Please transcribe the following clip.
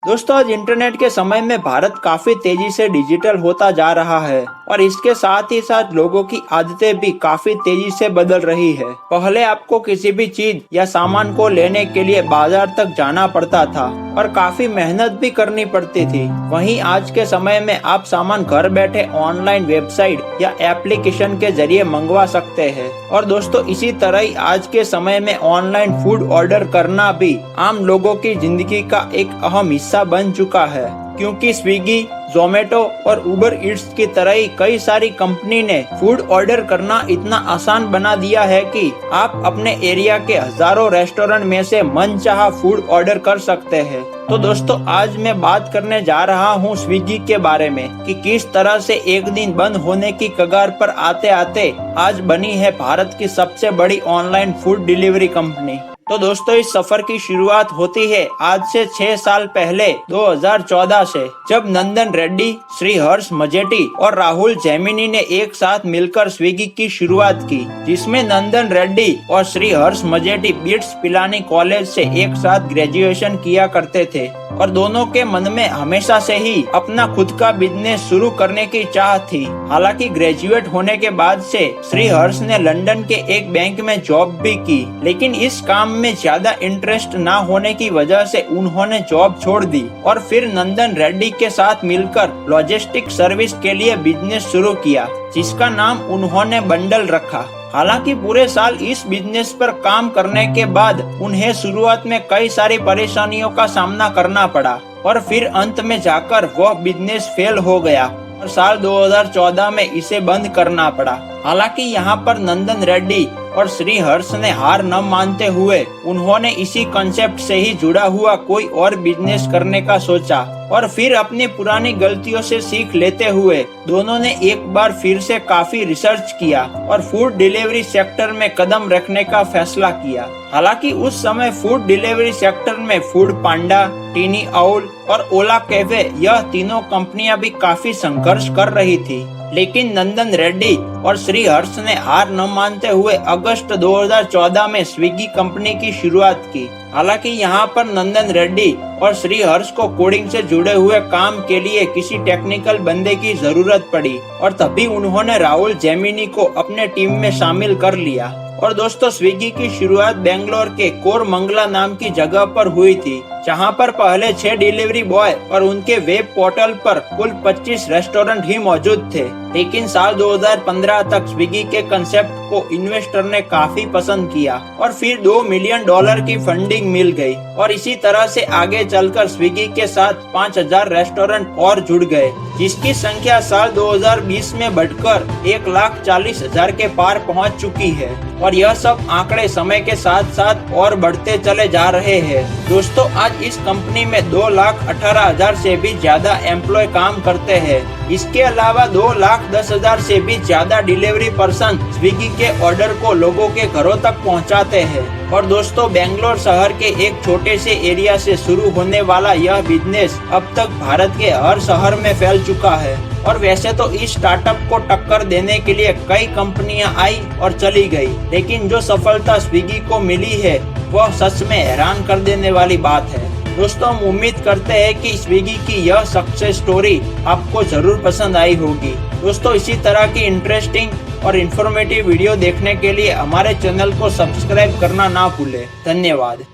दोस्तों आज इंटरनेट के समय में भारत काफी तेजी से डिजिटल होता जा रहा है और इसके साथ ही साथ लोगों की आदतें भी काफी तेजी से बदल रही है। पहले आपको किसी भी चीज या सामान को लेने के लिए बाजार तक जाना पड़ता था और काफी मेहनत भी करनी पड़ती थी। वहीं आज के समय में आप सामान घर बैठे ऑनलाइन वेबसाइट या एप्लीकेशन के जरिए मंगवा सकते हैं। और दोस्तों इसी तरह ही आज के समय में ऑनलाइन फूड ऑर्डर करना भी आम लोगों की जिंदगी का एक अहम हिस्सा बन चुका है, क्योंकि स्विगी, जोमेटो और उबर ईट्स की तरह ही कई सारी कंपनी ने फूड ऑर्डर करना इतना आसान बना दिया है कि आप अपने एरिया के हजारों रेस्टोरेंट में से मनचाहा फूड ऑर्डर कर सकते हैं। तो दोस्तों आज मैं बात करने जा रहा हूँ स्विगी के बारे में कि किस तरह से एक दिन बंद होने की कगार पर आते आते आज बनी है भारत की सबसे बड़ी ऑनलाइन फूड डिलीवरी कंपनी। तो दोस्तों इस सफर की शुरुआत होती है आज से 6 साल पहले 2014 से, जब नंदन रेड्डी, श्री हर्ष मजेठी और राहुल जेमिनी ने एक साथ मिलकर स्विगी की शुरुआत की, जिसमें नंदन रेड्डी और श्री हर्ष मजेठी बिट्स पिलानी कॉलेज से एक साथ ग्रेजुएशन किया करते थे और दोनों के मन में हमेशा से ही अपना खुद का बिजनेस शुरू करने की चाह थी। हालांकि ग्रेजुएट होने के बाद से श्री हर्ष ने लंदन के एक बैंक में जॉब भी की, लेकिन इस काम में ज्यादा इंटरेस्ट न होने की वजह से उन्होंने जॉब छोड़ दी और फिर नंदन रेड्डी के साथ मिलकर लॉजिस्टिक सर्विस के लिए बिजनेस शुरू किया, जिसका नाम उन्होंने बंडल रखा। हालांकि पूरे साल इस बिजनेस पर काम करने के बाद उन्हें शुरुआत में कई सारी परेशानियों का सामना करना पड़ा और फिर अंत में जाकर वह बिजनेस फेल हो गया और साल 2014 में इसे बंद करना पड़ा। हालांकि यहाँ पर नंदन रेड्डी और श्री हर्ष ने हार न मानते हुए उन्होंने इसी कंसेप्ट से ही जुड़ा हुआ कोई और बिजनेस करने का सोचा और फिर अपनी पुरानी गलतियों से सीख लेते हुए दोनों ने एक बार फिर से काफी रिसर्च किया और फूड डिलीवरी सेक्टर में कदम रखने का फैसला किया। हालांकि उस समय फूड डिलीवरी सेक्टर में फूड पांडा, टीनी आउल और ओला कैफे, यह तीनों कंपनियां भी काफी संघर्ष कर रही थी, लेकिन नंदन रेड्डी और श्री हर्ष ने हार न मानते हुए अगस्त 2014 में स्विगी कंपनी की शुरुआत की। हालांकि यहाँ पर नंदन रेड्डी और श्री हर्ष को कोडिंग से जुड़े हुए काम के लिए किसी टेक्निकल बंदे की जरूरत पड़ी और तभी उन्होंने राहुल जेमिनी को अपने टीम में शामिल कर लिया। और दोस्तों स्विगी की शुरुआत बेंगलोर के कोरमंगला नाम की जगह पर हुई थी, जहां पर पहले 6 डिलीवरी बॉय और उनके वेब पोर्टल पर कुल 25 रेस्टोरेंट ही मौजूद थे। लेकिन साल 2015 तक स्विगी के कंसेप्ट को इन्वेस्टर ने काफी पसंद किया और फिर $2 मिलियन की फंडिंग मिल गई और इसी तरह से आगे चलकर स्विगी के साथ 5000 रेस्टोरेंट और जुड़ गए, जिसकी संख्या साल 2020 में बढ़कर 1,40,000 के पार पहुंच चुकी है और यह सब आंकड़े समय के साथ साथ और बढ़ते चले जा रहे हैं। दोस्तों आज इस कंपनी में 2,18,000 से भी ज्यादा एम्प्लॉय काम करते हैं। इसके अलावा 2,10,000 से भी ज्यादा डिलीवरी पर्सन स्विगी के ऑर्डर को लोगों के घरों तक पहुंचाते हैं। और दोस्तों बेंगलोर शहर के एक छोटे से एरिया से शुरू होने वाला यह बिजनेस अब तक भारत के हर शहर में फैल चुका है। और वैसे तो इस स्टार्टअप को टक्कर देने के लिए कई कंपनियां आई और चली गई, लेकिन जो सफलता स्विगी को मिली है वह सच में हैरान कर देने वाली बात है। दोस्तों हम उम्मीद करते हैं कि स्विगी की यह सक्सेस स्टोरी आपको जरूर पसंद आई होगी। दोस्तों इसी तरह की इंटरेस्टिंग और इन्फॉर्मेटिव वीडियो देखने के लिए हमारे चैनल को सब्सक्राइब करना ना भूलें। धन्यवाद।